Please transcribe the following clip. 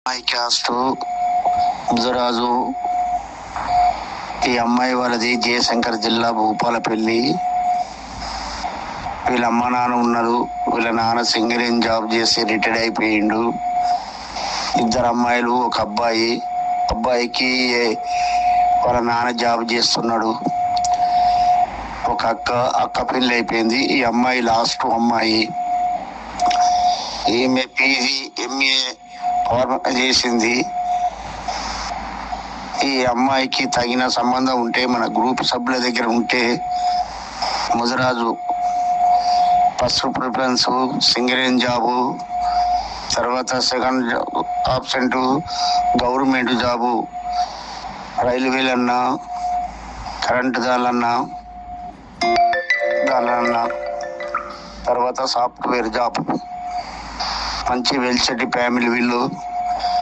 అమ్మాయి క్యాస్ట్ ముజరాజు. ఈ అమ్మాయి వాళ్ళది జయశంకర్ జిల్లా భూపాలపల్లి. వీళ్ళ అమ్మ నాన్న ఉన్నారు. వీళ్ళ నాన్న సింగరేణి జాబ్ చేసి రిటైర్డ్ అయిపోయిండు. ఇద్దరు అమ్మాయిలు, ఒక అబ్బాయి. అబ్బాయికి వాళ్ళ నాన్న జాబ్ చేస్తున్నాడు. ఒక అక్క పెళ్లి అయిపోయింది. ఈ అమ్మాయి లాస్ట్ అమ్మాయి. ఈమె పీజీ ఎంఏ చేసింది. ఈ అమ్మాయికి తగిన సంబంధం ఉంటే మన గ్రూప్ సభ్యుల దగ్గర ఉంటే ముజరాజు ఫస్ట్ ప్రిఫరెన్స్ సింగరేణి జాబు, తర్వాత సెకండ్ ఆప్షన్ గవర్నమెంట్ జాబు, రైల్వేలన్నా కరెంటు దానిలన్నా తర్వాత సాఫ్ట్వేర్ జాబ్. మంచి వెల్ సెట్ ఫ్యామిలీ వీళ్ళు.